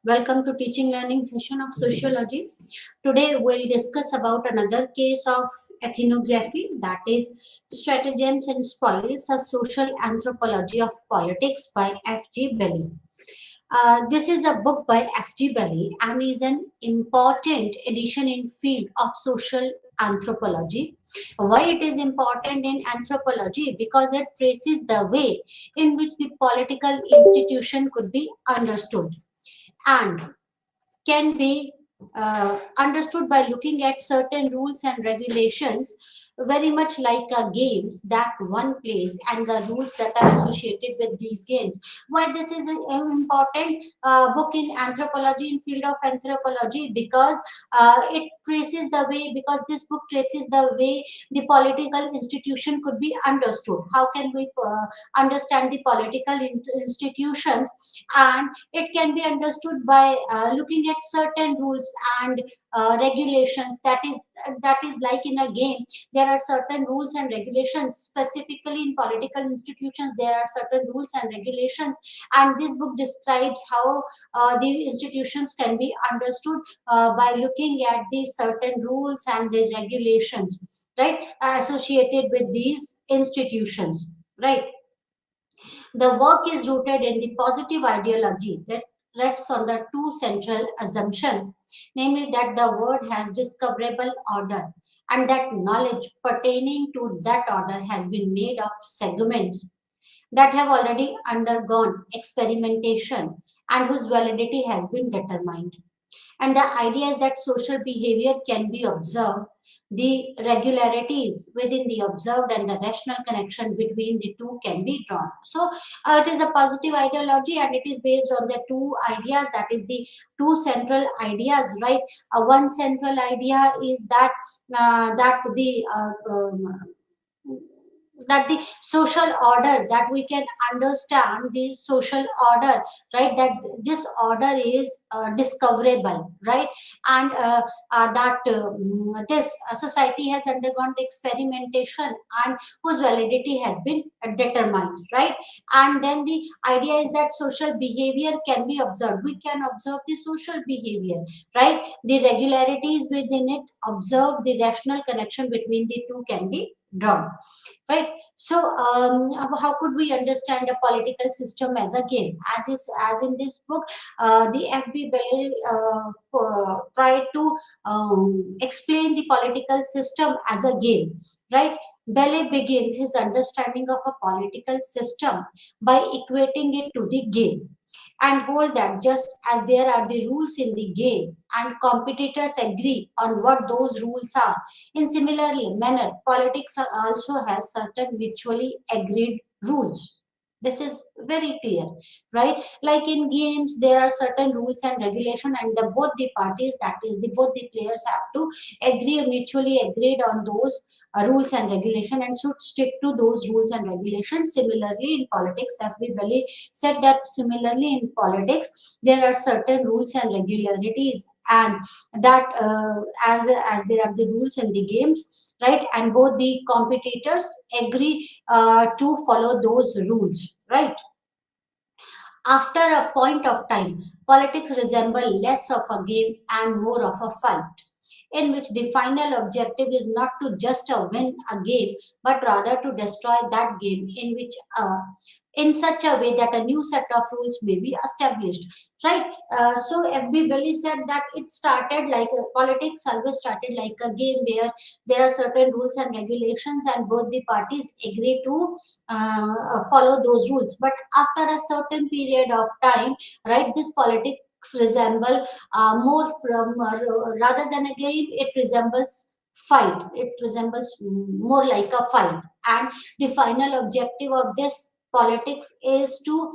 Welcome to teaching learning session of sociology. Today we'll discuss about another case of ethnography, that is Stratagems and Spoils, a social anthropology of politics by F.G. Belly. This is a book by F.G. Belly and is an important addition in field of social anthropology. Why it is important in anthropology? Because it traces the way in which the political institution could be understood and can be understood by looking at certain rules and regulations, very much like games that one plays and the rules that are associated with these games. Why this is an important book in anthropology, in field of anthropology? Because it traces the way, because this book traces the way the political institution could be understood. How can we understand the political institutions? And it can be understood by looking at certain rules and regulations. That is like in a game, there are certain rules and regulations. Specifically in political institutions, there are certain rules and regulations, and this book describes how the institutions can be understood by looking at the certain rules and the regulations, right, associated with these institutions, right. The work is rooted in the positive ideology that rests on the two central assumptions, namely that the world has discoverable order and that knowledge pertaining to that order has been made of segments that have already undergone experimentation and whose validity has been determined. And the idea is that social behavior can be observed, the regularities within the observed and the rational connection between the two can be drawn. So it is a positive ideology and it is based on the two ideas, that is the two central ideas, right. One central idea is that the social order, that we can understand the social order, right, that this order is discoverable, right. And that this society has undergone the experimentation and whose validity has been determined, right. And then the idea is that social behavior can be observed. We can observe the social behavior, right. The regularities within it observed, the rational connection between the two can be drawn, right. So how could we understand a political system as a game? As in this book, the FB Bell tried to explain the political system as a game, right. Belle begins his understanding of a political system by equating it to the game and hold that just as there are the rules in the game and competitors agree on what those rules are, in similar manner, politics also has certain mutually agreed rules. This is very clear, right? Like in games, there are certain rules and regulation, and both the parties, that is, the both the players, have to agree, mutually agreed on those rules and regulation, and should stick to those rules and regulations. Similarly, in politics, everybody said that similarly in politics, there are certain rules and regularities, and that as there are the rules in the games, right, and both the competitors agree to follow those rules, right. After a point of time, politics resemble less of a game and more of a fight, in which the final objective is not to just win a game, but rather to destroy that game in such a way that a new set of rules may be established. Right. So FB Belly said that it started like politics always started like a game where there are certain rules and regulations, and both the parties agree to follow those rules. But after a certain period of time, right, this politics resemble more from rather than a game, it resembles fight. It resembles more like a fight, and the final objective of this politics is to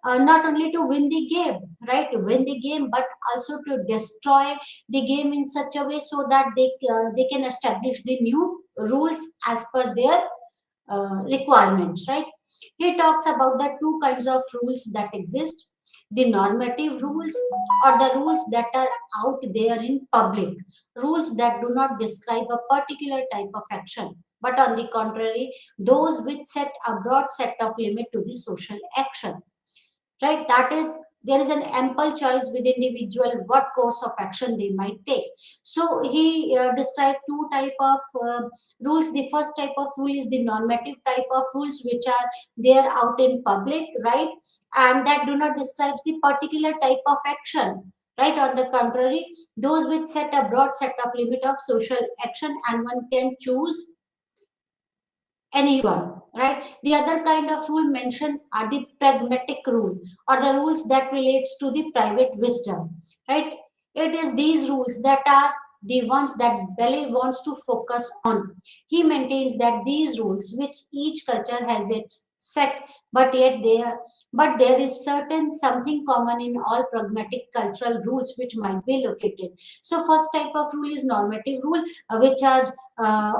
not only to win the game, right, to win the game, but also to destroy the game in such a way so that they can establish the new rules as per their requirements, right. He talks about the two kinds of rules that exist: the normative rules, or the rules that are out there in public, rules that do not describe a particular type of action, but on the contrary, those which set a broad set of limit to the social action, right. That is there is an ample choice with individual what course of action they might take. So he described two type of rules. The first type of rule is the normative type of rules, which are there out in public, right, and that do not describe the particular type of action, right. On the contrary, those which set a broad set of limit of social action and one can choose anyone, right. The other kind of rule mentioned are the pragmatic rule, or the rules that relates to the private wisdom, right. It is these rules that are the ones that Belay wants to focus on. He maintains that these rules, which each culture has its set, but yet there is certain something common in all pragmatic cultural rules which might be located. So first type of rule is normative rule, which are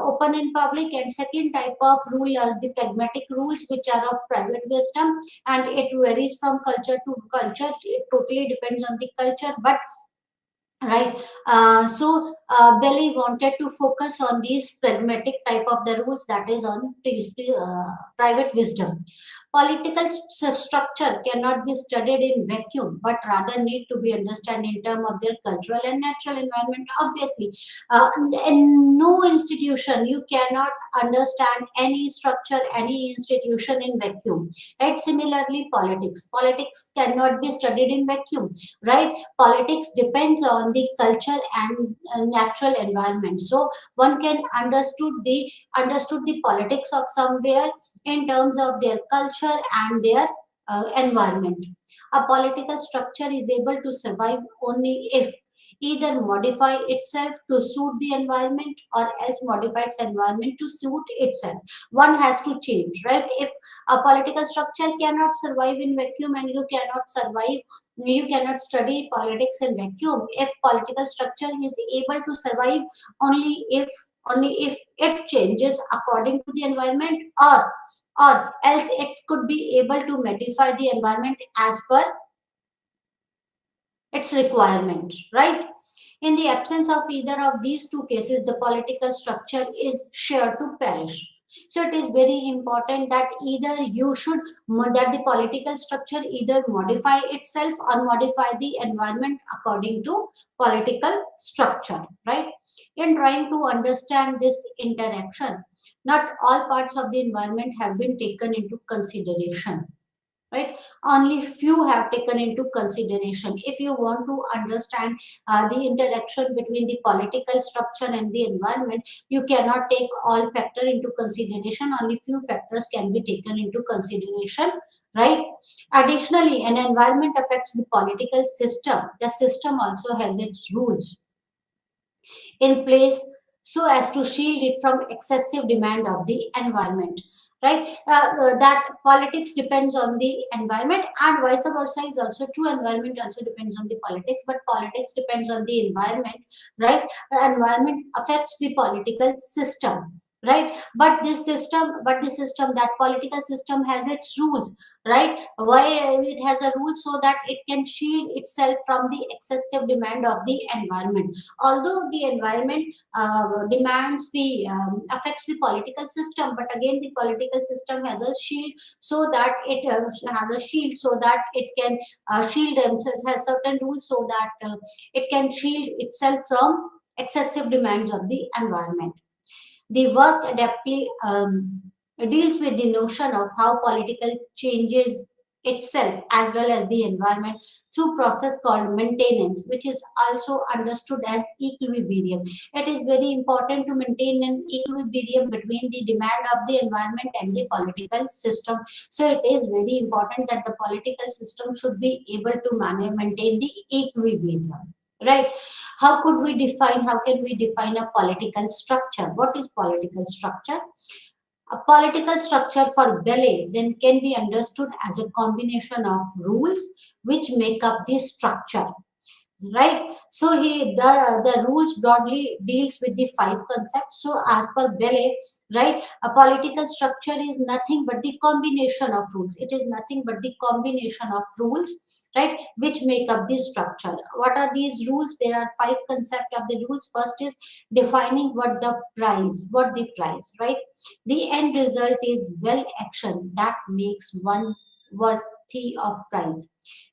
open in public, and second type of rule is the pragmatic rules, which are of private wisdom, and it varies from culture to culture. It totally depends on the culture, but right. Belly wanted to focus on these pragmatic type of the rules, that is on private wisdom. Political structure cannot be studied in vacuum, but rather need to be understood in terms of their cultural and natural environment. Obviously, in no institution you cannot understand any structure, any institution in vacuum. Right. Similarly, politics cannot be studied in vacuum. Right. Politics depends on the culture and natural environment. So one can understood the politics of somewhere in terms of their culture and their environment. A political structure is able to survive only if either modify itself to suit the environment or else modify its environment to suit itself. One has to change, right? If a political structure cannot survive in vacuum, and you cannot study politics in vacuum. If political structure is able to survive only if it changes according to the environment, or else it could be able to modify the environment as per its requirement, right. In the absence of either of these two cases, the political structure is sure to perish. So it is very important that either that the political structure either modify itself or modify the environment according to political structure, right. In trying to understand this interaction, not all parts of the environment have been taken into consideration, right. Only few have taken into consideration. If you want to understand the interaction between the political structure and the environment, you cannot take all factor into consideration. Only few factors can be taken into consideration, right. Additionally, an environment affects the political system. The system also has its rules in place so as to shield it from excessive demand of the environment, right. That politics depends on the environment, and vice versa is also true. Environment also depends on the politics, but politics depends on the environment, right. The environment affects the political system, right. But the system, that political system has its rules, right. Why it has a rule? So that it can shield itself from the excessive demand of the environment. Although the environment demands the affects the political system, but again the political system has a shield, so that it has a shield so that it can shield themselves, has certain rules so that it can shield itself from excessive demands of the environment. The work adeptly deals with the notion of how political changes itself as well as the environment through process called maintenance, which is also understood as equilibrium. It is very important to maintain an equilibrium between the demand of the environment and the political system. So it is very important that the political system should be able to maintain the equilibrium, right. How can we define a political structure? What is political structure? A political structure for Belay then can be understood as a combination of rules which make up the structure, right. So the rules broadly deals with the five concepts. So as per Belay, right, a political structure is nothing but the combination of rules. It is nothing but the combination of rules, right, which make up the structure. What are these rules? There are five concepts of the rules. First is defining what the price, right. The end result is well action that makes one worth T of price.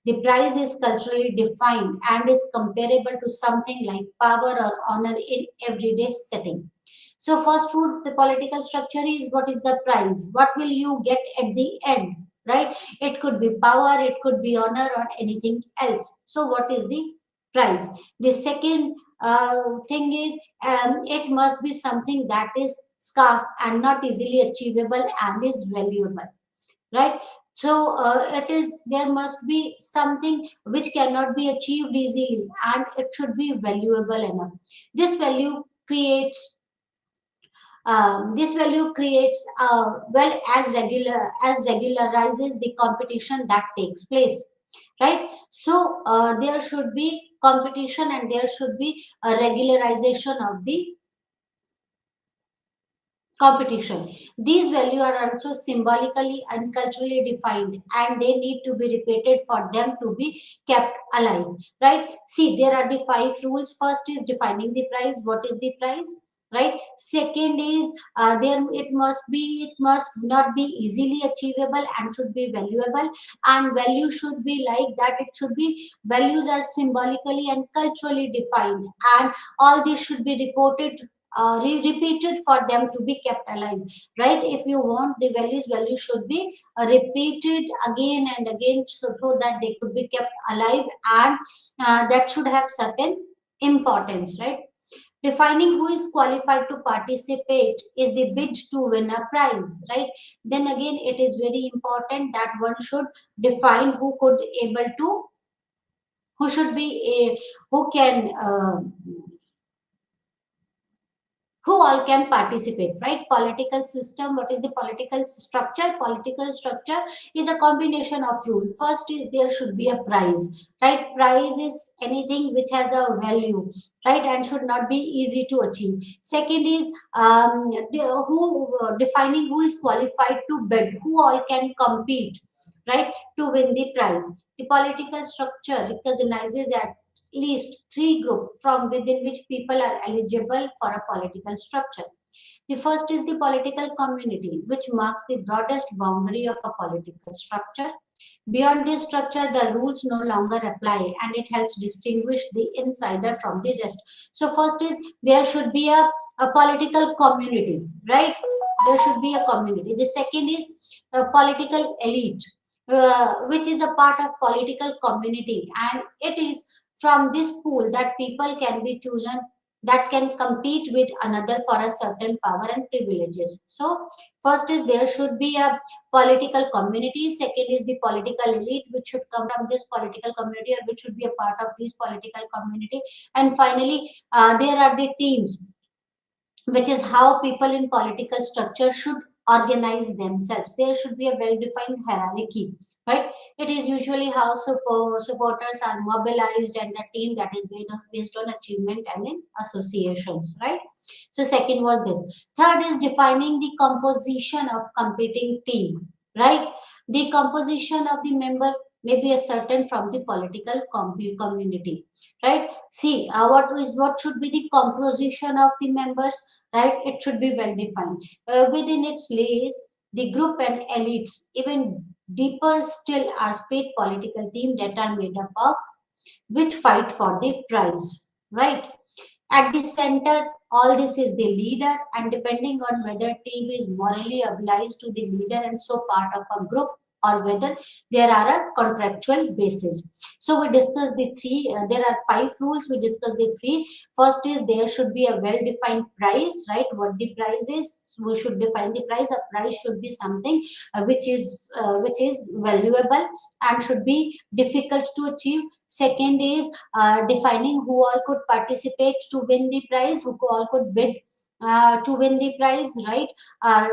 The price is culturally defined and is comparable to something like power or honor in everyday setting. So first rule, the political structure is what is the price? What will you get at the end? Right? It could be power, it could be honor, or anything else. So what is the price? The second thing is it must be something that is scarce and not easily achievable and is valuable, right? So it is there must be something which cannot be achieved easily and it should be valuable enough. This value creates this value creates well as regularizes the competition that takes place, right? So there should be competition and there should be a regularization of the competition. These values are also symbolically and culturally defined and they need to be repeated for them to be kept alive. Right? See, there are the five rules. First is defining the price. What is the price? Right. Second is there it must not be easily achievable and should be valuable. And value should be like that. It should be values are symbolically and culturally defined, and all these should be reported repeated for them to be kept alive, right? If you want the values should be repeated again and again, so that they could be kept alive, and that should have certain importance, right? Defining who is qualified to participate is the bid to win a prize, right? Then again, it is very important that one should define who could able to who should be a who can who all can participate, right? Political system, what is the political structure? Political structure is a combination of rules. First is there should be a prize, right? Prize is anything which has a value, right, and should not be easy to achieve. Second is defining who is qualified to bid, who all can compete, right, to win the prize. The political structure recognizes at least three groups from within which people are eligible for a political structure. The first is the political community, which marks the broadest boundary of a political structure. Beyond this structure, the rules no longer apply and it helps distinguish the insider from the rest. So, first is there should be a political community, right? There should be a community. The second is a political elite, which is a part of political community, and it is from this pool that people can be chosen that can compete with another for a certain power and privileges. So, first is there should be a political community. Second is the political elite, which should come from this political community or which should be a part of this political community. And finally, there are the teams, which is how people in political structure should organize themselves. There should be a well-defined hierarchy, right? It is usually how supporters are mobilized and the team that is based on achievement and in associations, right? So second was this. Third is defining the composition of competing team, right? The composition of the member may be a certain from the political community, right? See, what should be the composition of the members, right? It should be well defined. Within its layers, the group and elites, even deeper still, are state political teams that are made up of which fight for the prize, right? At the center, all this is the leader, and depending on whether team is morally obliged to the leader and so part of a group, or whether there are a contractual basis. So we discussed the three. There are five rules. We discussed the three. First is there should be a well-defined price, right? What the price is, we should define the price. A price should be something which is valuable and should be difficult to achieve. Second is defining who all could participate to win the prize, who all could bid to win the prize, right? Uh,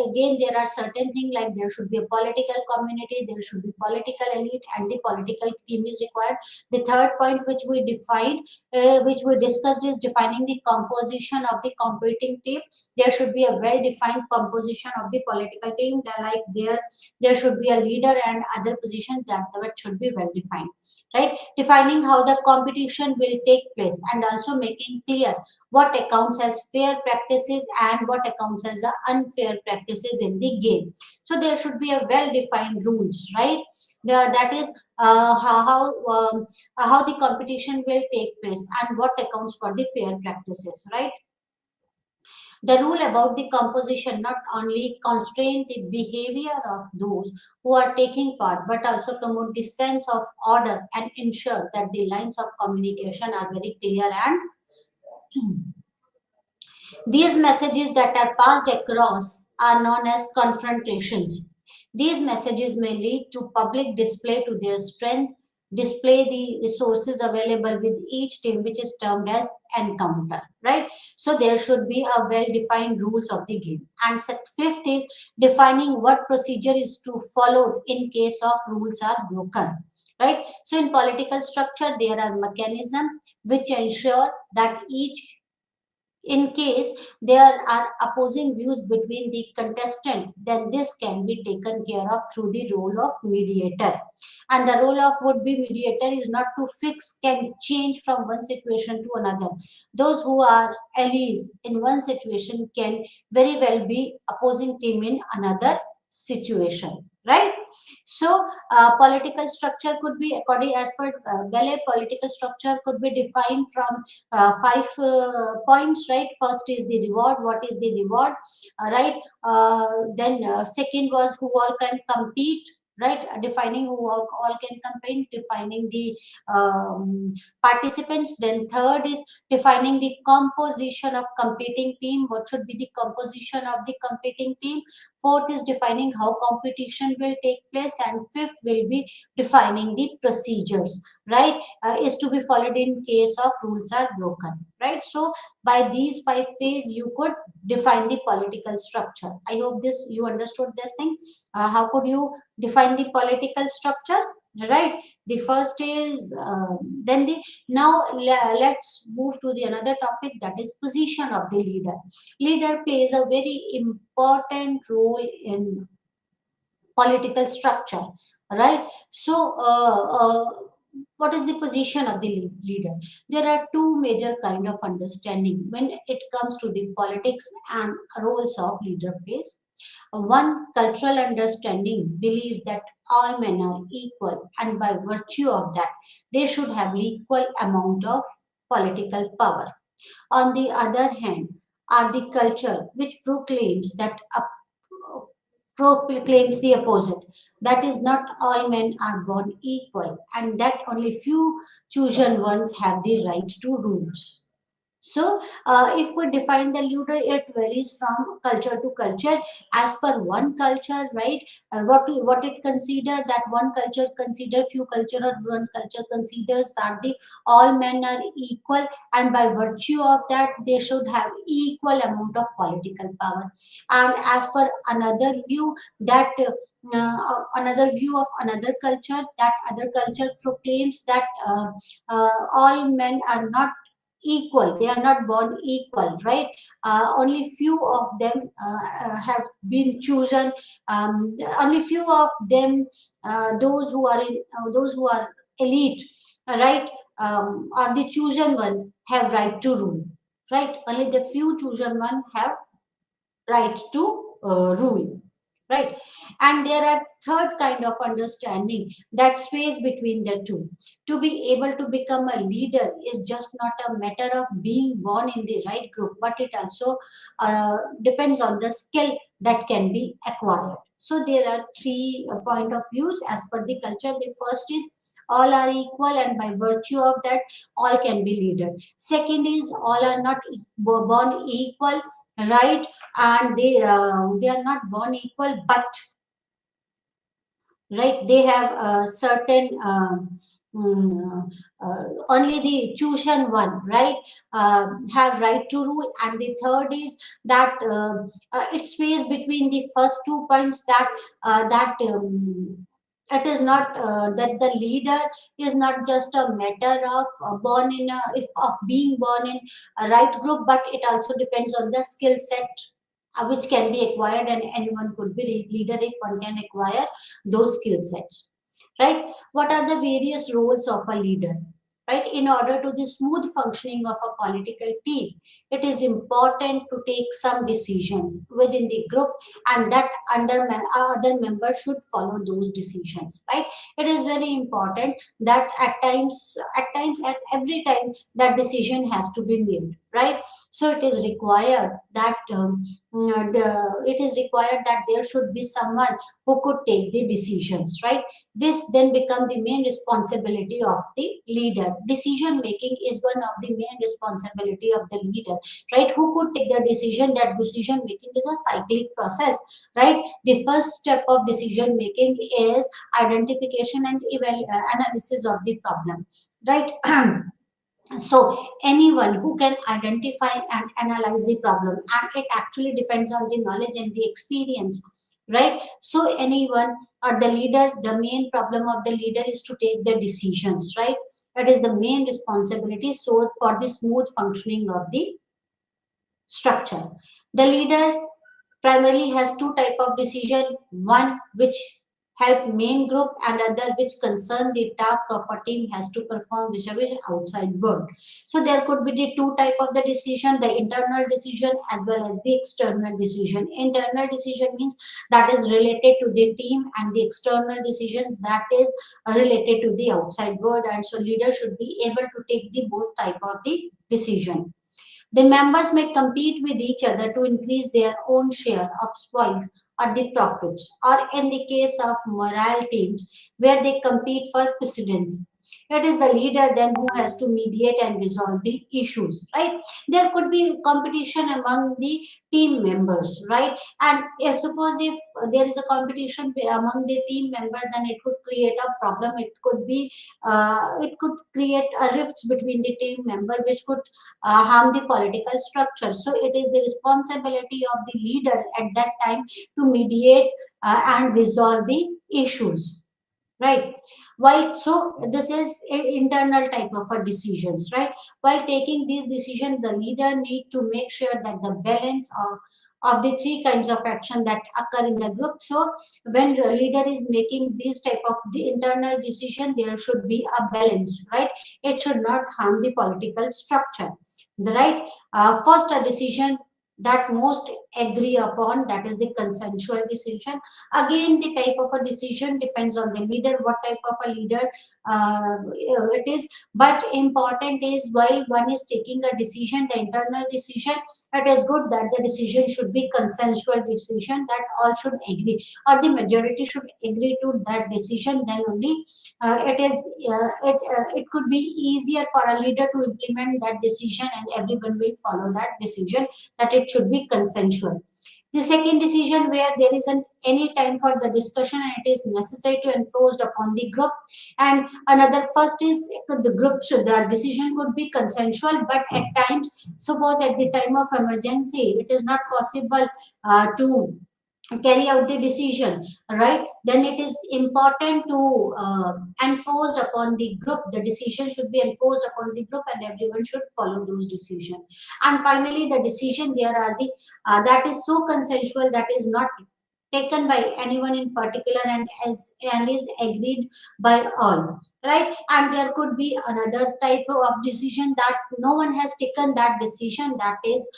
Again, there are certain things like there should be a political community, there should be political elite, and the political team is required. The third point which we discussed, is defining the composition of the competing team. There should be a well-defined composition of the political team. There should be a leader and other positions that should be well defined, right? Defining how the competition will take place and also making clear what accounts as fair practices and what accounts as the unfair practices in the game. So there should be a well defined rules, right? That is how the competition will take place and what accounts for the fair practices, right? The rule about the composition not only constrain the behavior of those who are taking part, but also promote the sense of order and ensure that the lines of communication are very clear and these messages that are passed across are known as confrontations. These messages may lead to public display to their strength, display the resources available with each team, which is termed as encounter, right? So there should be a well-defined rules of the game. And fifth is defining what procedure is to follow in case of rules are broken. Right. So in political structure, there are mechanisms which ensure that each in case there are opposing views between the contestant, then this can be taken care of through the role of mediator. And the role of would be mediator is not to fix, can change from one situation to another. Those who are allies in one situation can very well be opposing team in another situation. Right? So, political structure could be according as per Ballet. Political structure could be defined from five points, right? First is the reward. What is the reward, right? Then second was who all can compete, right? Defining who all can compete, defining the participants. Then third is defining the composition of competing team. What should be the composition of the competing team? Fourth is defining how competition will take place, and fifth will be defining the procedures, right? Is to be followed in case of rules are broken, right? So by these five ways you could define the political structure. I hope this you understood this thing. How could you define the political structure, right? The first is then the now let's move to the another topic, that is position of the leader. Leader plays a very important role in political structure, right? So what is the position of the leader? There are two major kind of understanding when it comes to the politics and roles of leader plays. One, cultural understanding believes that all men are equal, and by virtue of that they should have equal amount of political power. On the other hand, are the culture which proclaims that proclaims the opposite. That is, not all men are born equal, and that only few chosen ones have the right to rule. So, if we define the leader, it varies from culture to culture. As per one culture, right? What it consider that one culture consider few culture or one culture considers that the all men are equal, and by virtue of that, they should have equal amount of political power. And as per another view, that another view of another culture, that other culture proclaims that all men are not equal, they are not born equal, right? Only few of them have been chosen, only few of them, those who are elite, right, or the chosen one have right to rule, right? Only the few chosen one have right to rule, right? And there are third kind of understanding that space between the two. To be able to become a leader is just not a matter of being born in the right group, but it also depends on the skill that can be acquired. So there are three point of views as per the culture. The first is all are equal, and by virtue of that all can be leader. Second is all are not born equal, right? And they are not born equal, but right, they have a certain only the chosen one, right, have right to rule. And the third is that it space between the first 2 points, that it is not that the leader is not just a matter of born in a, if of being born in a right group, but it also depends on the skill set which can be acquired, and anyone could be leader if one can acquire those skill sets, right? What are the various roles of a leader? right? In order to the smooth functioning of a political team, it is important to take some decisions within the group, and that other members should follow those decisions, right? It is very important that at every time that decision has to be made, right? So it is required that it is required that there should be someone who could take the decisions, right? This then become the main responsibility of the leader. Decision making is one of the main responsibility of the leader, right? Who could take the decision? That decision making is a cyclic process, right? The first step of decision making is identification and analysis of the problem, right? So anyone who can identify and analyze the problem, and it actually depends on the knowledge and the experience, right? So anyone or the leader, the main problem of the leader is to take the decisions, right? That is the main responsibility, so for the smooth functioning of the structure. The leader primarily has two type of decision, one which help main group and other which concern the task of a team has to perform vis-a-vis outside world. So there could be the two type of the decision, the internal decision as well as the external decision. Internal decision means that is related to the team, and the external decisions that is related to the outside world, and so leader should be able to take the both type of the decision. The members may compete with each other to increase their own share of spoils or the profits, or in the case of morale teams, where they compete for precedence. It is the leader then who has to mediate and resolve the issues, right? There could be competition among the team members, right? And suppose if there is a competition among the team members, then it could create a problem. It could create a rifts between the team members, which could harm the political structure. So it is the responsibility of the leader at that time to mediate and resolve the issues, right? While so this is internal type of a decisions, right? While taking these decisions, the leader need to make sure that the balance of the three kinds of action that occur in the group. So when the leader is making these type of the internal decision, there should be a balance, right? It should not harm the political structure, right? First, a decision that most agree upon, that is the consensual decision. Again, the type of a decision depends on the leader, what type of a leader it is. But important is, while one is taking a decision, the internal decision, it is good that the decision should be consensual decision, that all should agree or the majority should agree to that decision. Then only it could be easier for a leader to implement that decision, and everyone will follow that decision, that it should be consensual. The second decision, where there isn't any time for the discussion and it is necessary to enforced upon the group. And another first is the group should, the decision could be consensual, but at times, suppose at the time of emergency, it is not possible to carry out the decision, right? Then it is important to enforced upon the group. The decision should be enforced upon the group, and everyone should follow those decisions. And finally, the decision, there are the that is so consensual, that is not taken by anyone in particular, and is agreed by all, right? And there could be another type of decision that no one has taken that decision, that is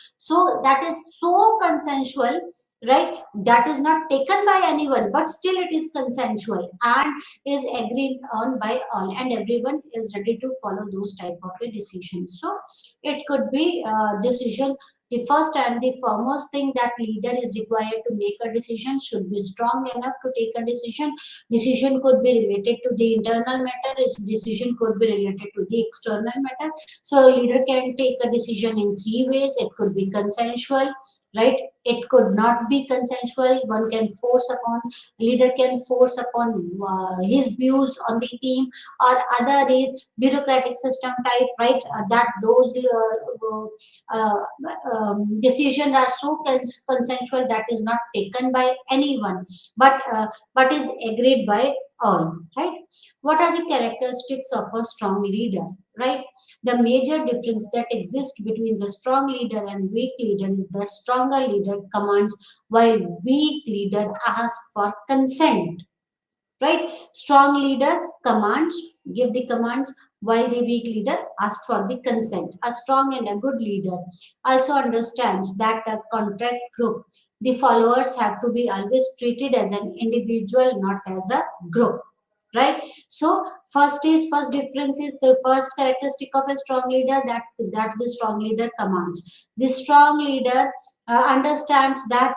so consensual, right? That is not taken by anyone, but still it is consensual and is agreed on by all, and everyone is ready to follow those type of a decisions. So it could be decision. The first and the foremost thing, that leader is required to make a decision should be strong enough to take a decision. Decision could be related to the internal matter, decision could be related to the external matter. So leader can take a decision in three ways. It could be consensual, right? It could not be consensual. One can force upon, leader can force upon his views on the team, or other is bureaucratic system type, right? That those decisions are so consensual, that is not taken by anyone, but is agreed by all, right? What are the characteristics of a strong leader, right? The major difference that exists between the strong leader and weak leader is the stronger leader commands, while weak leader asks for consent, right? Strong leader commands, give the commands, while the weak leader asks for the consent. A strong and a good leader also understands that a contract group, the followers have to be always treated as an individual, not as a group, right? So first difference is the first characteristic of a strong leader, that the strong leader commands. The strong leader understands that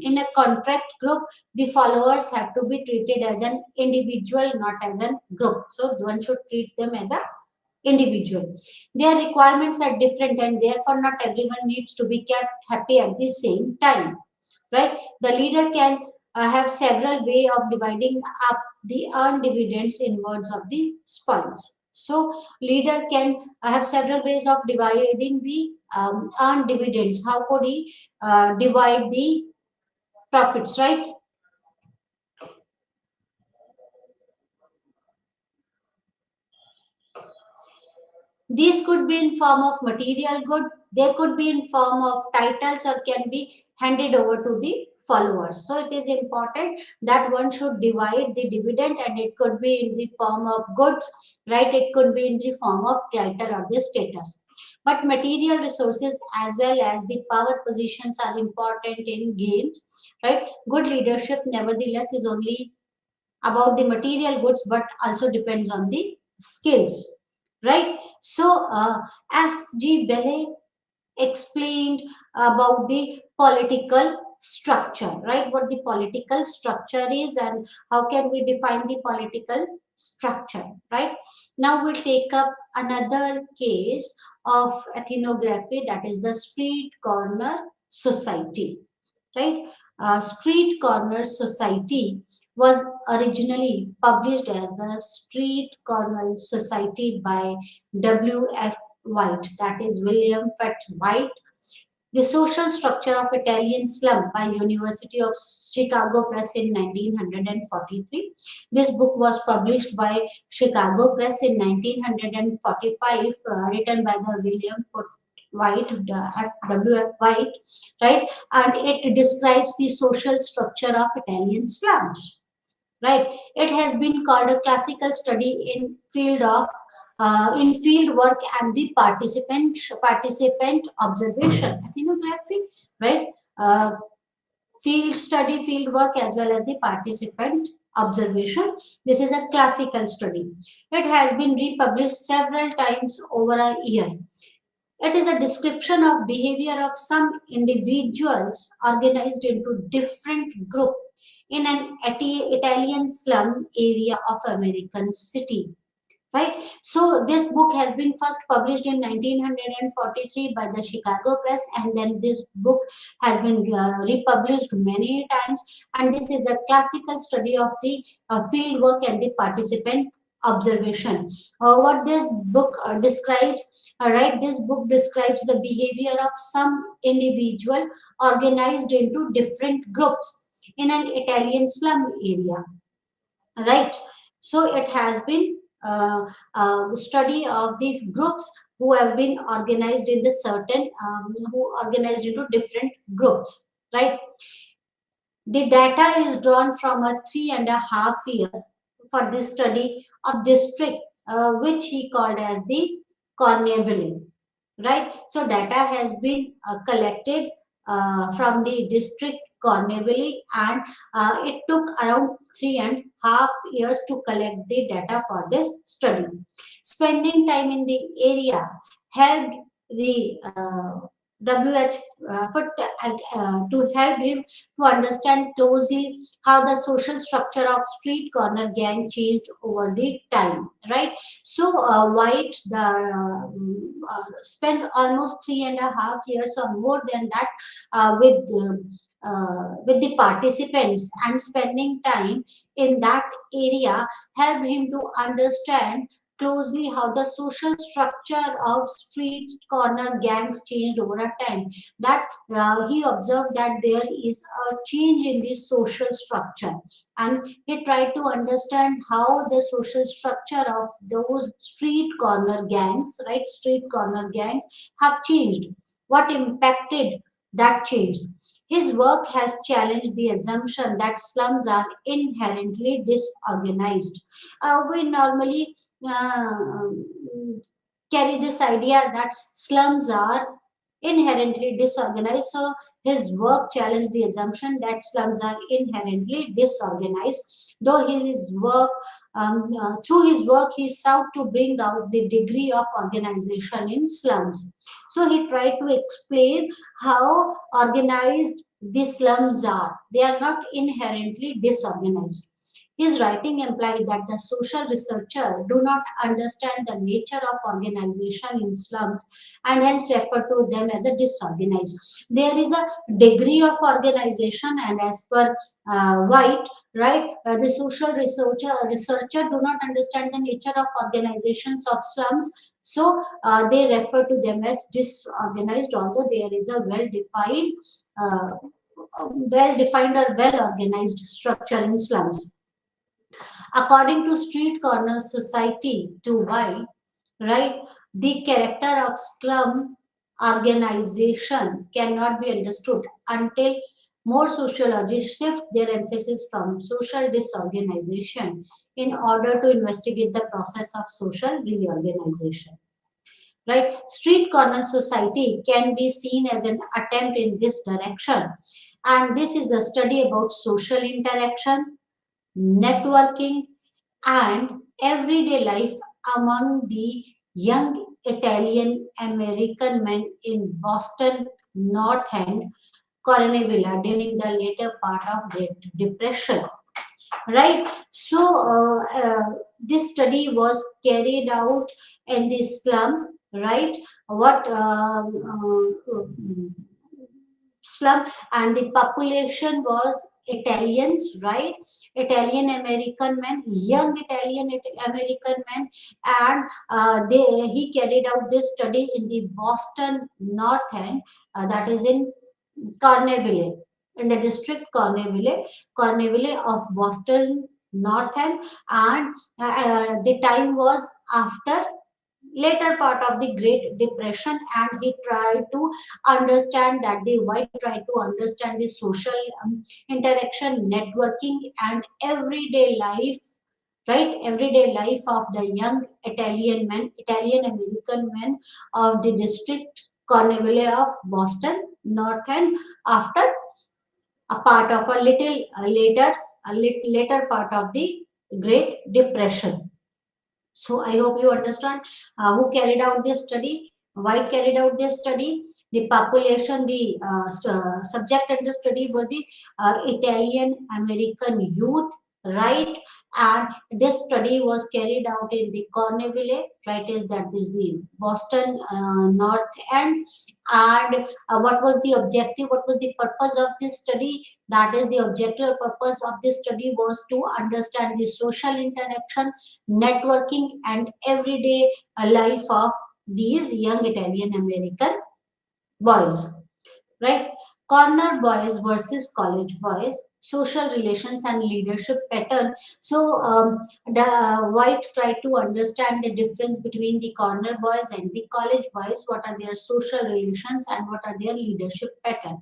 in a contract group the followers have to be treated as an individual, not as a group. So one should treat them as a individual. Their requirements are different and therefore not everyone needs to be kept happy at the same time, right? The leader can have several way of dividing up the earned dividends in words of the spoils. So leader can have several ways of dividing the earned dividends. How could he divide the profits, right? These could be in form of material good, they could be in form of titles, or can be handed over to the followers. So it is important that one should divide the dividend, and it could be in the form of goods, right? It could be in the form of title or the status. But material resources as well as the power positions are important in games, right? Good leadership, nevertheless, is only about the material goods but also depends on the skills, right? So F.G. Belle explained about the political structure, right? What the political structure is and how can we define the political structure, right? Now we'll take up another case of ethnography, that is the street corner society, right? Street Corner Society was originally published as the Street Corner Society by W.F. White, that is William Fett White. The Social Structure of Italian Slum by University of Chicago Press in 1943. This book was published by Chicago Press in 1945, written by the William Foote White, W.F. White, right? And it describes the social structure of Italian slums, right? It has been called a classical study in field work and the participant observation, ethnography, right? Uh, Field study, field work, as well as the participant observation. This is a classical study. It has been republished several times over a year. It is a description of behavior of some individuals organized into different groups in an Italian slum area of American city. Right? So this book has been first published in 1943 by the Chicago Press, and then this book has been republished many times. And this is a classical study of the field work and the participant observation. What this book describes, right? This book describes the behavior of some individual organized into different groups in an Italian slum area, right? So it has been study of the groups who have been organized in the certain who organized into different groups, right? The data is drawn from a 3.5 year for the study of district, which he called as the Corneville, right? So data has been collected from the district Corneville, and it took around 3.5 years to collect the data for this study. Spending time in the area helped the WH to help him to understand closely how the social structure of street corner gang changed over the time, right? So White spent almost 3.5 years or more than that with the participants, and spending time in that area helped him to understand closely how the social structure of street corner gangs changed over a time. That he observed that there is a change in the social structure, and he tried to understand how the social structure of those street corner gangs, right, street corner gangs have changed, what impacted that change. His work has challenged the assumption that slums are inherently disorganized. We normally uh, carry this idea that slums are inherently disorganized. So his work challenged the assumption that slums are inherently disorganized. Though his work, through his work, he sought to bring out the degree of organization in slums. So he tried to explain how organized the slums are. They are not inherently disorganized. His writing implies that the social researcher do not understand the nature of organization in slums and hence refer to them as a disorganized. There is a degree of organization, and as per White, right, the social researcher do not understand the nature of organizations of slums, so they refer to them as disorganized, although there is a uh, well-defined or well-organized structure in slums. According to Street Corner Society to Y, right, the character of slum organization cannot be understood until more sociologists shift their emphasis from social disorganization in order to investigate the process of social reorganization. Right? Street Corner Society can be seen as an attempt in this direction. And this is a study about social interaction, networking, and everyday life among the young Italian American men in Boston, North End, Cornevilla during the later part of Great Depression. Right? So, this study was carried out in the slum, right? What slum, and the population was Italians, right? Italian American men, young Italian American men, and he carried out this study in the Boston North End, that is in Corneville, in the district Corneville of Boston North End, and the time was after later part of the Great Depression, and he tried to understand that the White tried to understand the social interaction, networking, and everyday life, right? Everyday life of the young Italian men, Italian American men of the district Corneville of Boston North End after a part of a little later part of the Great Depression. So I hope you understand who carried out this study. White carried out this study. The population, the subject of the study were the Italian American youth, right? And this study was carried out in the Corneville, right? Is the Boston North End. And what was the objective? What was the purpose of this study? That is, the objective purpose of this study was to understand the social interaction, networking, and everyday life of these young Italian American boys, right? Corner boys versus college boys, social relations and leadership pattern. So the White tried to understand the difference between the corner boys and the college boys. What are their social relations and what are their leadership pattern?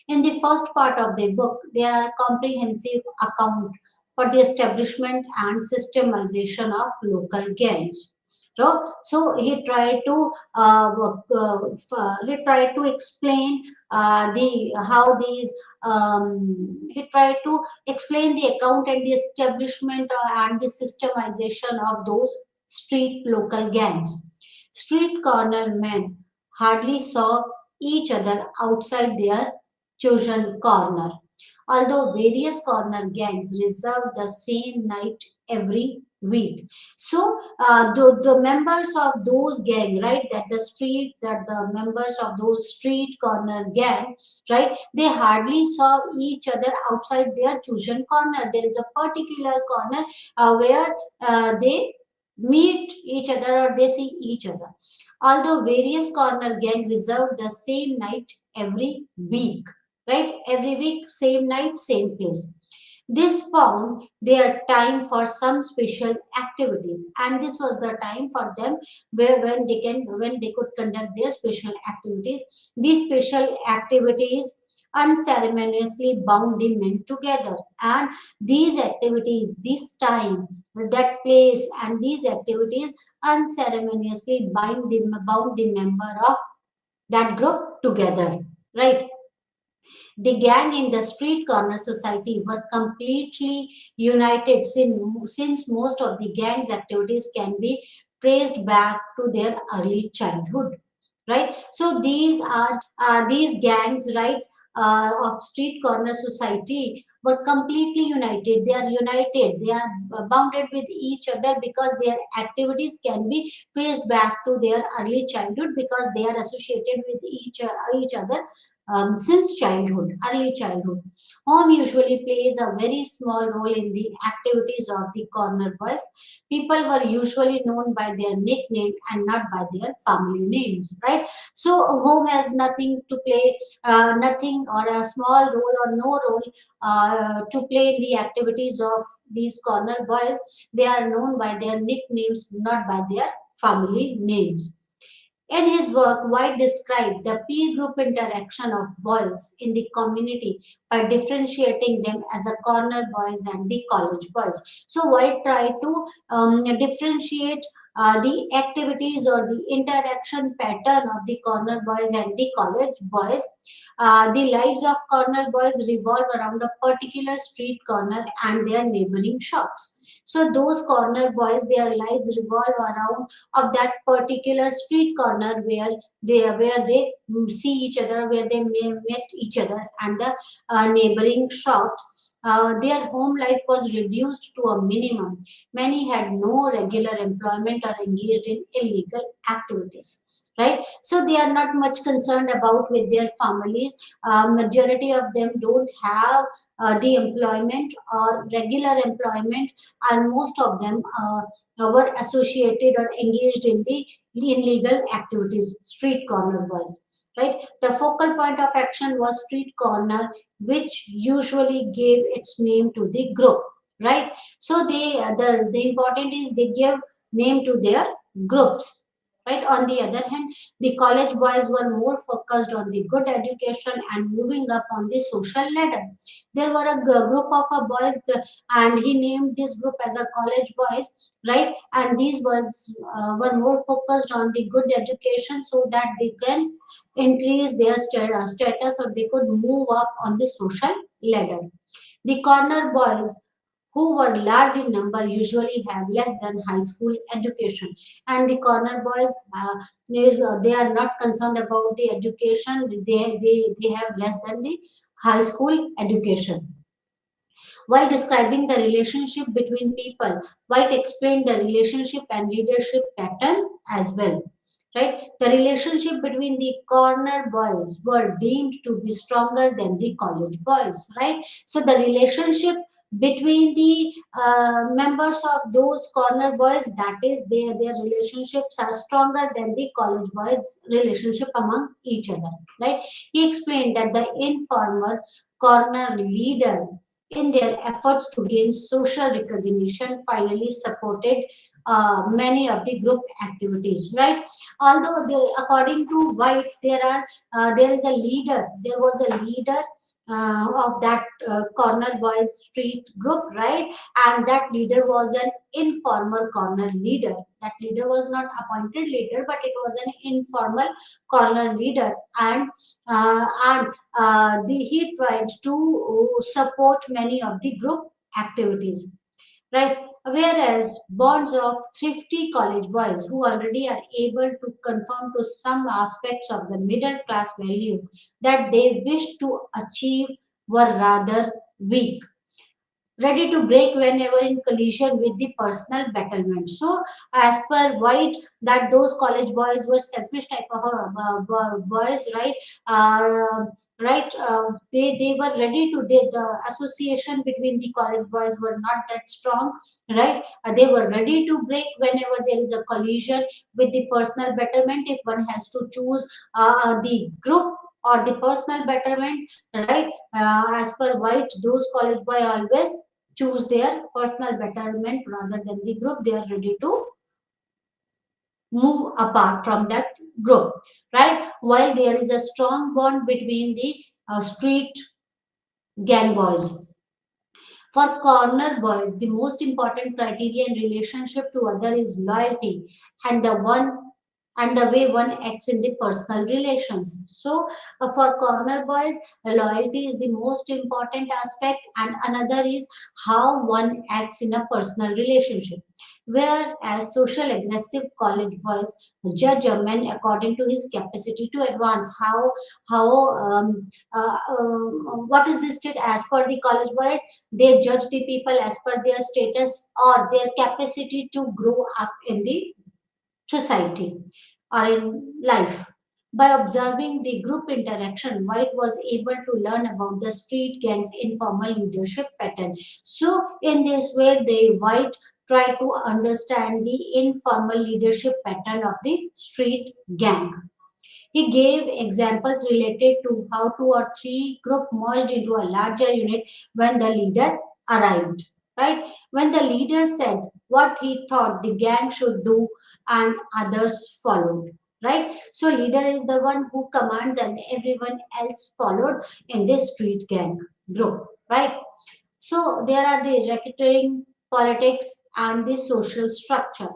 In the first part of the book, there are comprehensive account for the establishment and systemization of local gangs. So he tried to he tried to explain the how these he tried to explain the account and the establishment and the systemization of those street local gangs. Street corner men hardly saw each other outside their chosen corner, although various corner gangs reserved the same night every week. So the members of those gang, right, that the members of those street corner gang, right, they hardly saw each other outside their chosen corner. There is a particular corner where they meet each other or they see each other, although various corner gang reserved the same night every week, right? Every week, same night, same place. This found their time for some special activities, and this was the time for them where when they could conduct their special activities. These special activities unceremoniously bound the men together. And these activities, this time, that place, and these activities unceremoniously bound the member of that group together, right? The gang in the street corner society were completely united, since most of the gang's activities can be traced back to their early childhood, right? So these are these gangs, right, of street corner society were completely united. They are united. They are bounded with each other because their activities can be traced back to their early childhood, because they are associated with each other since childhood, early childhood. Home usually plays a very small role in the activities of the corner boys. People were usually known by their nickname and not by their family names, right? So home has nothing to play, nothing or a small role or no role to play in the activities of these corner boys. They are known by their nicknames, not by their family names. In his work, White described the peer group interaction of boys in the community by differentiating them as a corner boys and the college boys. So White tried to differentiate the activities or the interaction pattern of the corner boys and the college boys. The lives of corner boys revolve around a particular street corner and their neighboring shops. So those corner boys, their lives revolve around of that particular street corner where they see each other, where they may met each other, and the neighboring shops. Their home life was reduced to a minimum. Many had no regular employment or engaged in illegal activities. Right, so they are not much concerned about with their families. Majority of them don't have the employment or regular employment, and most of them were associated or engaged in the illegal activities, street corner boys. Right, the focal point of action was street corner, which usually gave its name to the group. Right, so the important is they give name to their groups. Right, on the other hand, the college boys were more focused on the good education and moving up on the social ladder. There were a group of boys, and he named this group as a college boys, right? And these boys were more focused on the good education so that they can increase their status, or they could move up on the social ladder. The corner boys, who were large in number, usually have less than high school education. And the corner boys, they are not concerned about the education. They have less than the high school education. While describing the relationship between people, White explained the relationship and leadership pattern as well. Right? The relationship between the corner boys were deemed to be stronger than the college boys. Right? So the relationship between the members of those corner boys, that is, their relationships are stronger than the college boys relationship among each other. Right, he explained that the informal corner leader, in their efforts to gain social recognition, finally supported many of the group activities. Right, although according to White, there is a leader. There was a leader of that corner boys street group, right? And that leader was an informal corner leader. That leader was not appointed leader, but it was an informal corner leader. And he tried to support many of the group activities, right? Whereas bonds of thrifty college boys, who already are able to conform to some aspects of the middle class value that they wish to achieve, were rather weak, ready to break whenever in collision with the personal betterment. So, as per White, that those college boys were selfish type of boys, right? Right, they were ready to. The association between the college boys were not that strong, right? They were ready to break whenever there is a collision with the personal betterment. If one has to choose the group or the personal betterment, right? As per White, those college boy always choose their personal betterment rather than the group. They are ready to move apart from that group, right? While there is a strong bond between the street gang boys. For corner boys, the most important criteria in relationship to other is loyalty and the way one acts in the personal relations. So, for corner boys, loyalty is the most important aspect, and another is how one acts in a personal relationship. Whereas social aggressive college boys judge a man according to his capacity to advance. How what is this state as per the college boy? They judge the people as per their status or their capacity to grow up in the society or in life. By observing the group interaction, White was able to learn about the street gang's informal leadership pattern. So, in this way, the White tried to understand the informal leadership pattern of the street gang. He gave examples related to how two or three groups merged into a larger unit when the leader arrived. Right? When the leader said what he thought the gang should do and others followed. Right? So leader is the one who commands and everyone else followed in this street gang group. Right? So there are the racketeering, politics, and the social structure.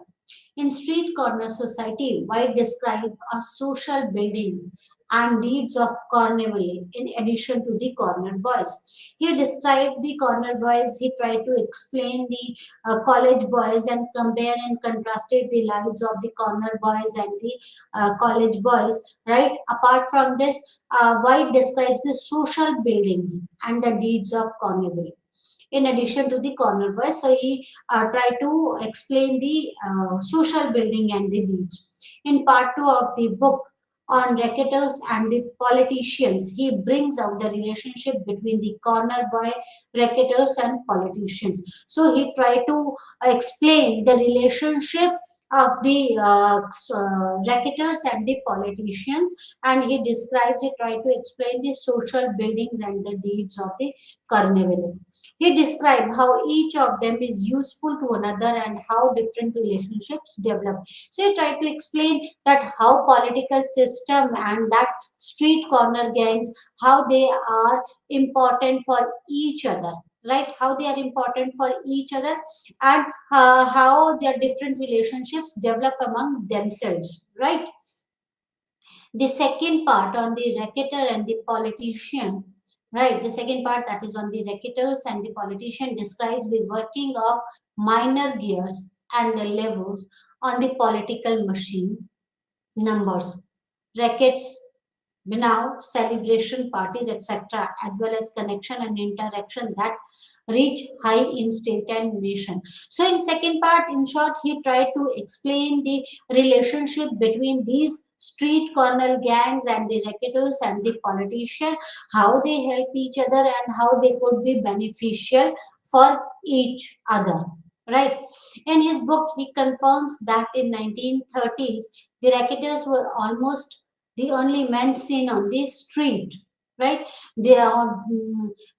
In street corner society, White described a social building and deeds of carnival in addition to the corner boys. He described the corner boys, he tried to explain the college boys and compare and contrasted the lives of the corner boys and the college boys, right? Apart from this, White describes the social buildings and the deeds of carnival in addition to the corner boys. So he tried to explain the social building and the deeds. In part two of the book on racketers and the politicians, he brings out the relationship between the corner boy, racketers, and politicians. So he tried to explain the relationship of the racketers and the politicians, and he describes, he tried to explain the social buildings and the deeds of the carnival. He described how each of them is useful to another and how different relationships develop. So he tried to explain that how political system and that street corner gangs, how they are important for each other, right? How they are important for each other, and how their different relationships develop among themselves, right? The second part on the racketeer and the politician, right? The second part that is on the racketers and the politician describes the working of minor gears and the levers on the political machine, numbers, rackets, now celebration parties, etc., as well as connection and interaction that reach high in state and nation. So in second part, in short, he tried to explain the relationship between these street corner gangs and the racketers and the politician, how they help each other and how they could be beneficial for each other. Right. In his book, he confirms that in 1930s, the racketers were almost the only men seen on the street, right? They are,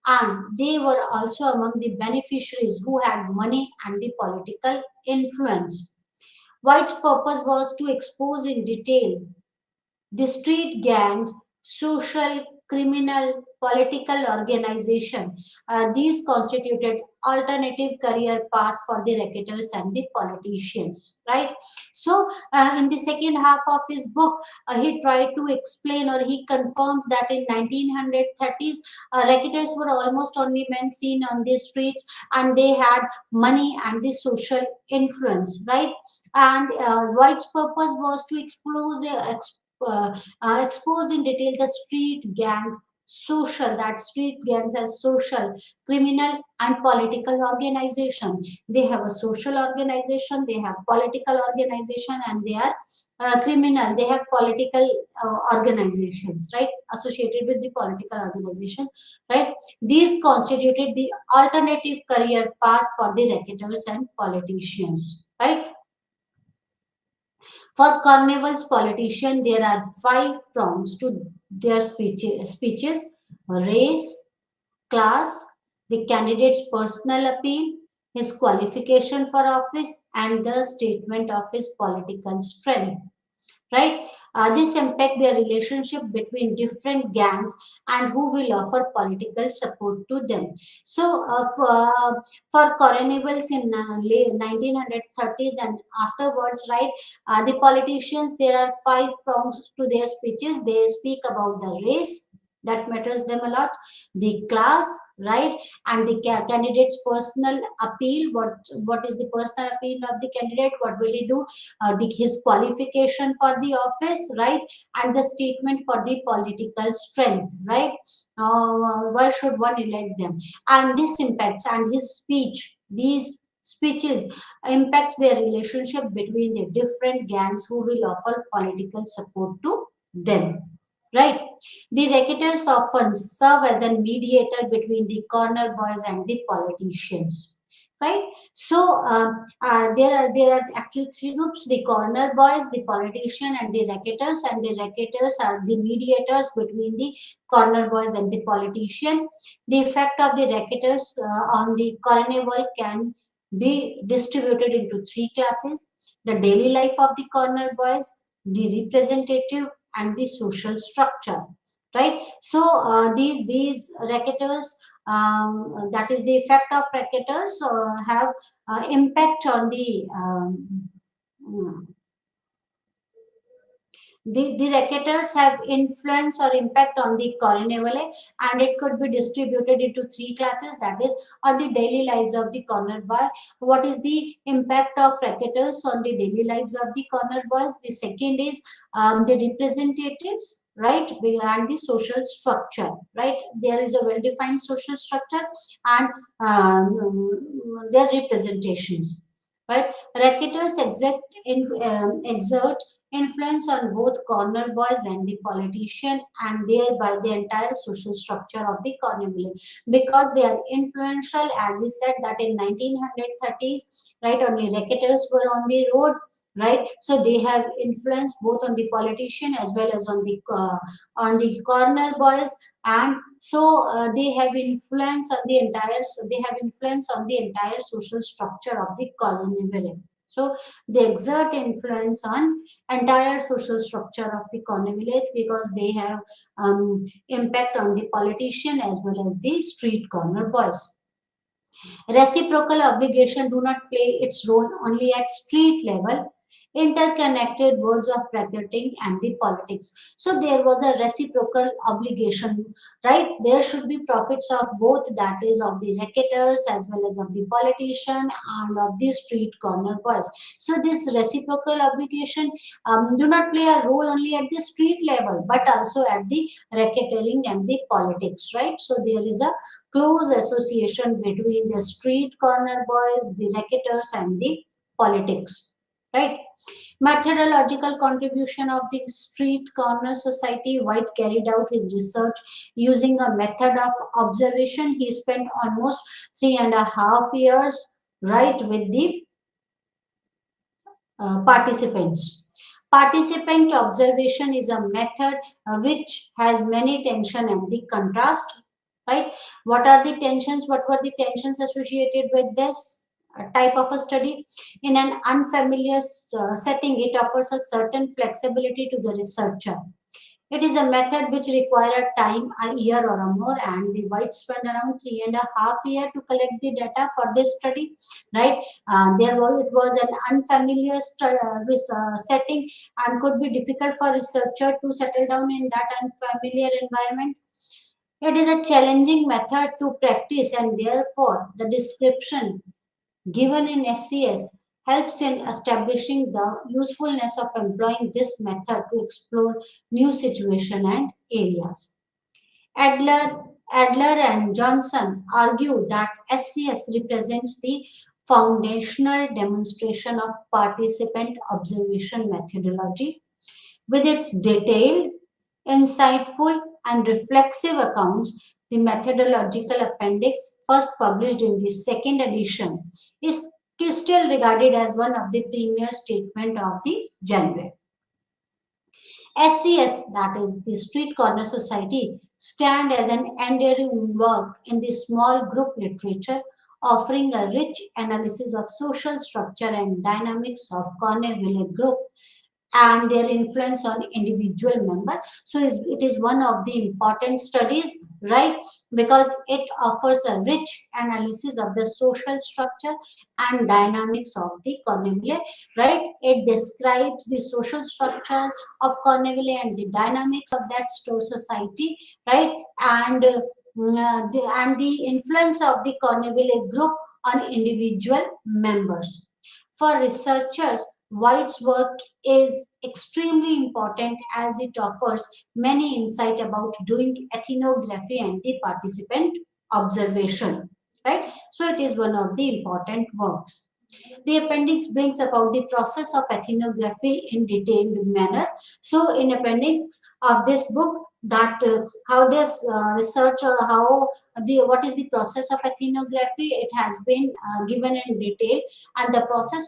and they were also among the beneficiaries who had money and the political influence. White's purpose was to expose in detail the street gangs, social, criminal, political organization. These constituted alternative career path for the racketers and the politicians, right? So, in the second half of his book, he tried to explain or he confirms that in 1930s, racketers were almost only men seen on the streets and they had money and the social influence, right? And White's purpose was to expose in detail the street gangs, social, that street gangs as social, criminal, and political organization. They have a social organization, they have political organization, and they are criminal. They have political organizations, right? Associated with the political organization, right? These constituted the alternative career path for the racketers and politicians, right? For Carnival's politician, there are five prongs to their speeches: race, class, the candidate's personal appeal, his qualification for office, and the statement of his political strength. right? This impact their relationship between different gangs and who will offer political support to them. So, for carnivals in late 1930s and afterwards, right, the politicians, there are five prongs to their speeches. They speak about the race, that matters them a lot, the class, right, and the candidate's personal appeal. What is the personal appeal of the candidate? What will he do? His qualification for the office, right, and the statement for the political strength, right. Why should one elect them? And this impacts, and his speech, these speeches impacts their relationship between the different gangs who will offer political support to them, right. The racketers often serve as a mediator between the corner boys and the politicians, right. So there are actually three groups: the corner boys, the politician, and the racketers. And the racketers are the mediators between the corner boys and the politician. The effect of the racketers on the carnival can be distributed into three classes: the daily life of the corner boys, the representative, and the social structure, right. So these racketers, that is the effect of racketers, have impact on mm, the racketers have influence or impact on the carnivore, and it could be distributed into three classes, that is, on the daily lives of the corner boy. What is the impact of racketers on the daily lives of the corner boys? The second is the representatives, right, and the social structure, right. There is a well defined social structure and their representations, right. Racketers exert influence on both corner boys and the politician, and thereby the entire social structure of the carnival, because they are influential. As he said that in 1930s, right, only racketers were on the road, right. So they have influence both on the politician as well as on the corner boys. And so they have influence on the entire, so they have influence on the entire social structure of the carnival. So they exert influence on entire social structure of the carnival, because they have impact on the politician as well as the street corner boys. Reciprocal obligation do not play its role only at street level. Interconnected words of racketing and the politics. So there was a reciprocal obligation, right? There should be profits of both, that is, of the racketers as well as of the politician and of the street corner boys. So this reciprocal obligation do not play a role only at the street level, but also at the racketeering and the politics, right? So there is a close association between the street corner boys, the racketers, and the politics, right? Methodological contribution of the street corner society. White carried out his research using a method of observation. He spent almost 3.5 years, right, with the participants. Participant observation is a method which has many tension and the contrast, right? What are the tensions? What were the tensions associated with this type of a study? In an unfamiliar setting, it offers a certain flexibility to the researcher. It is a method which required time, a year or a more, and the White spent around 3.5 years to collect the data for this study. Right? It was an unfamiliar setting, and could be difficult for researcher to settle down in that unfamiliar environment. It is a challenging method to practice, and therefore the description given in SCS helps in establishing the usefulness of employing this method to explore new situations and areas. Adler, Adler and Johnson argue that SCS represents the foundational demonstration of participant observation methodology with its detailed, insightful, and reflexive accounts. The methodological appendix, first published in the second edition, is still regarded as one of the premier statements of the genre. SCS, that is the Street Corner Society, stand as an enduring work in the small group literature, offering a rich analysis of social structure and dynamics of corner village group. and their influence on individual member. So it is one of the important studies, right? Because it offers a rich analysis of the social structure and dynamics of the Corneville, right? It describes the social structure of Corneville and the dynamics of that society, right? And the influence of the Corneville group on individual members. For researchers, White's work is extremely important as it offers many insight about doing ethnography and the participant observation. Right? So it is one of the important works. The appendix brings about the process of ethnography in detailed manner. So, in appendix of this book, that how this research or how the what is the process of ethnography, it has been given in detail, and the process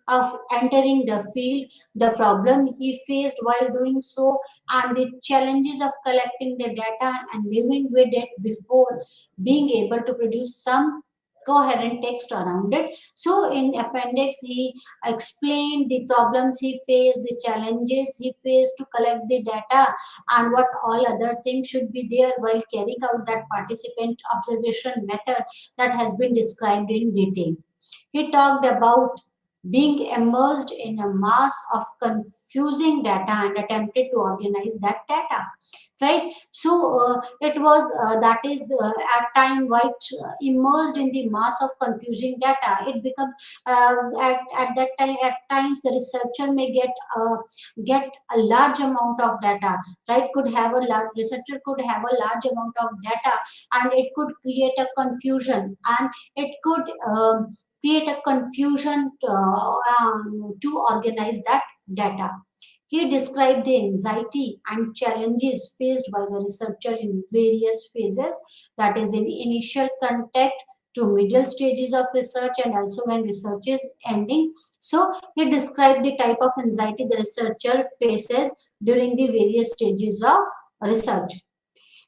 of entering the field, the problem he faced while doing so, and the challenges of collecting the data and living with it before being able to produce some coherent text around it. So in appendix, he explained the problems he faced, the challenges he faced to collect the data, and what all other things should be there while carrying out that participant observation method that has been described in detail. He talked about being immersed in a mass of confusing data and attempted to organize that data, right? So it was that is at time white immersed in the mass of confusing data. It becomes at that time, at times the researcher may get a large amount of data, right? Could have a large researcher could have a large amount of data, and it could create a confusion, and it could create a confusion to organize that data. He described the anxiety and challenges faced by the researcher in various phases, that is, in initial contact to middle stages of research and also when research is ending. So, he described the type of anxiety the researcher faces during the various stages of research.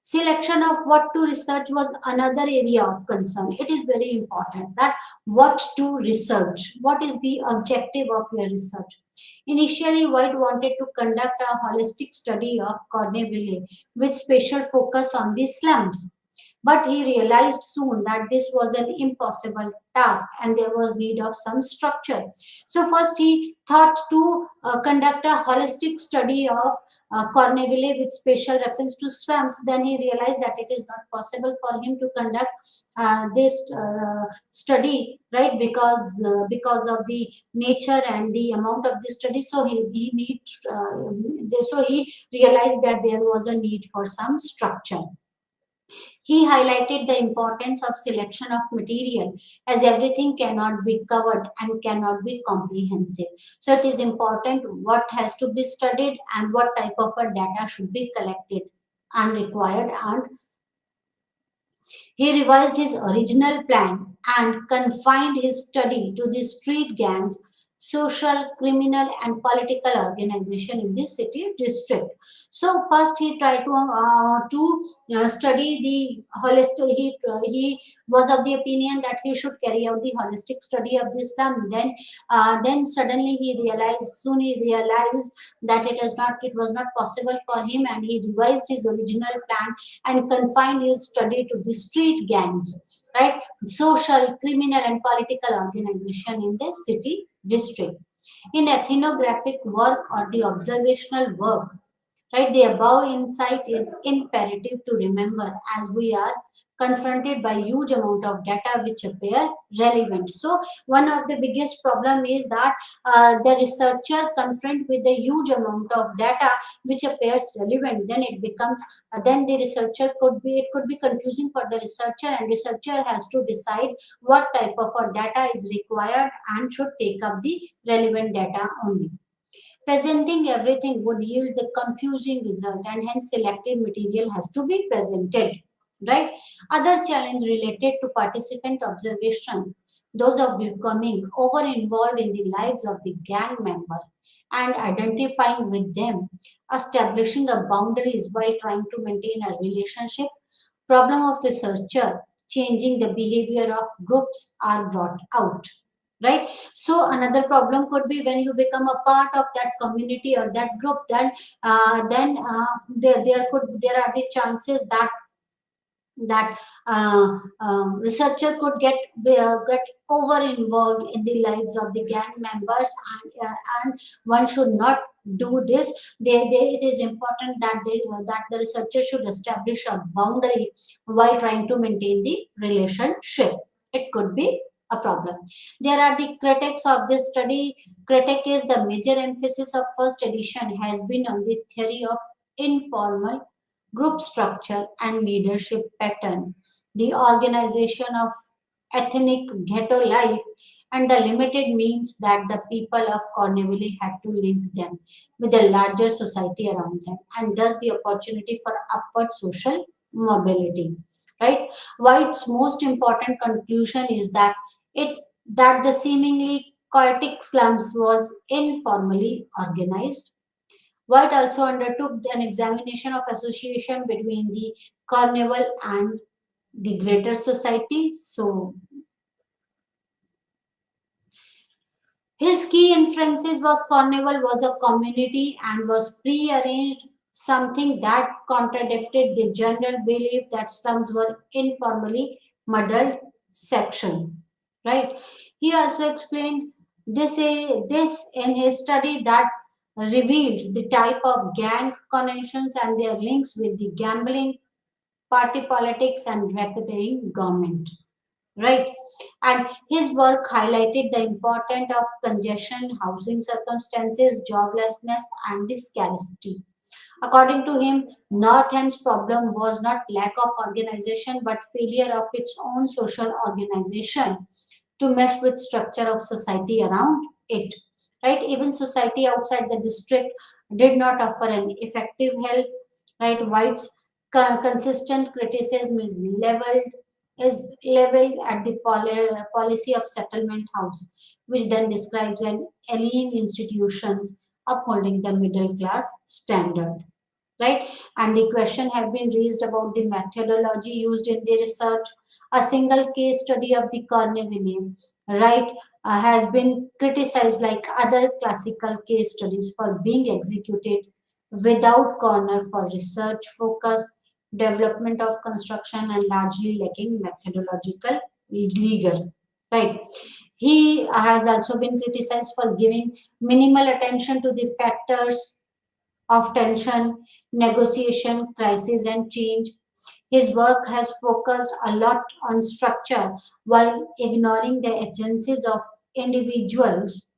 Selection of what to research was another area of concern. It is very important that what to research, what is the objective of your research. Initially, White wanted to conduct a holistic study of Corneville with special focus on the slums. But he realized soon that this was an impossible task and there was need of some structure. So first he thought to conduct a holistic study of Corneville with special reference to swamps. Then he realized that it is not possible for him to conduct this study, right? Because of the nature and the amount of the study. So he needs. So he realized that there was a need for some structure. He highlighted the importance of selection of material as everything cannot be covered and cannot be comprehensive. So it is important what has to be studied and what type of a data should be collected and required, and he revised his original plan and confined his study to the street gangs, social, criminal, and political organization in the city district. So first he tried to study the holistic. He was of the opinion that he should carry out the holistic study of the Islam. Then suddenly he realized that it was not possible for him, and he revised his original plan and confined his study to the street gangs, right? Social, criminal, and political organization in the city district. In ethnographic work or the observational work, right, the above insight is imperative to remember as we are confronted by huge amount of data which appear relevant. So one of the biggest problem is that the researcher confront with a huge amount of data which appears relevant, then it becomes then the researcher could be confusing for the researcher, and researcher has to decide what type of data is required and should take up the relevant data only. Presenting everything would yield the confusing result, and hence selected material has to be presented. Right? Other challenge related to participant observation, those of becoming over involved in the lives of the gang member and identifying with them, establishing a boundaries while trying to maintain a relationship, problem of researcher, changing the behavior of groups are brought out. right? So another problem could be when you become a part of that community or that group, there are the chances that researcher could get over involved in the lives of the gang members, and one should not do this. It is important that that the researcher should establish a boundary while trying to maintain the relationship. It could be a problem. There are the critics of this study. Critic is the major emphasis of first edition has been on the theory of informal group structure and leadership pattern, the organization of ethnic ghetto life, and the limited means that the people of Cornwall had to link them with the larger society around them, and thus the opportunity for upward social mobility. Right? White's most important conclusion is it that the seemingly chaotic slums was informally organized. White also undertook an examination of association between the carnival and the greater society. So his key inferences was Carnival was a community and was pre-arranged, something that contradicted the general belief that slums were informally muddled section. Right? He also explained this in his study that revealed the type of gang connections and their links with the gambling, party politics, and racketeering government, right? And his work highlighted the importance of congestion, housing circumstances, joblessness, and the scarcity. According to him, North End's problem was not lack of organization but failure of its own social organization to mesh with structure of society around it. Right? Even society outside the district did not offer an effective help. Right? White's consistent criticism is leveled at the policy of settlement house, which then describes an alien institutions upholding the middle class standard, right? And the question have been raised about the methodology used in the research. A single case study of the Carnivalium, right, has been criticized like other classical case studies for being executed without corner for research focus, development of construction, and largely lacking methodological rigor, right? He has also been criticized for giving minimal attention to the factors of tension, negotiation, crisis, and change. His work has focused a lot on structure while ignoring the agencies of individuals,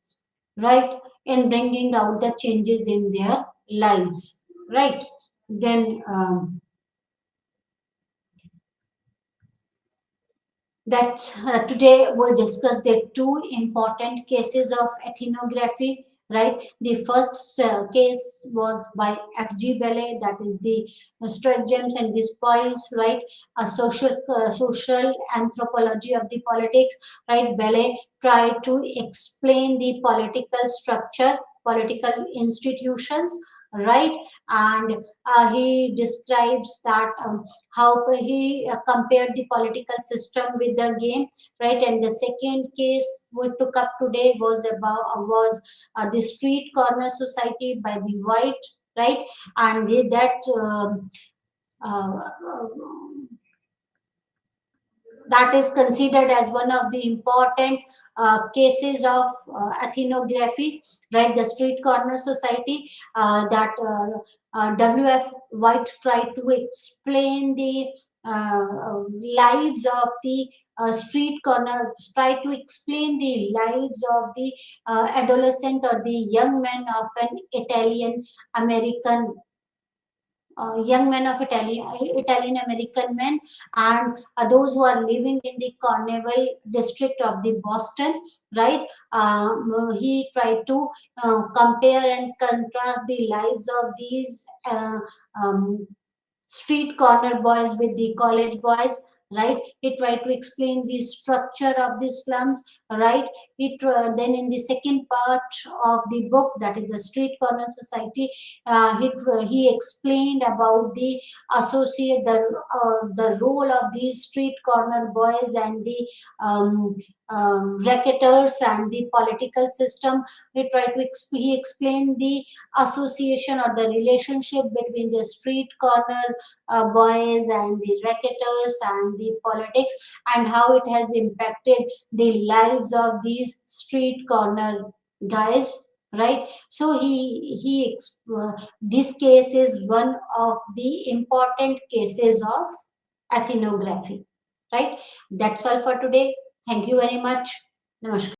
right, in bringing out the changes in their lives, right? Then that today we discuss the two important cases of ethnography, right? The first case was by F.G. Belle, that is the Stratagems and the Spoils, right? A social anthropology of the politics, right? Belle tried to explain the political structure, political institutions, right? And he describes that how he compared the political system with the game, right? And the second case we took up today was the street corner society by the White, right? And uh, that is considered as one of the important cases of ethnography, right? The street corner society that W.F. White tried to explain the lives of the street corner, tried to explain the lives of the adolescent or the young men of an Italian American young men of Italian American men, and those who are living in the Carnival district of the Boston, right? He tried to compare and contrast the lives of these um, street corner boys with the college boys, right? He tried to explain the structure of the slums, right? Then in the second part of the book, that is the Street Corner Society, he explained about the the role of these street corner boys and the um, racketers and the political system. He explained the association or the relationship between the street corner boys and the racketers and the politics, and how it has impacted the lives of these street corner guys, right? So this case is one of the important cases of ethnography, right? That's all for today. Thank you very much. Namaskar.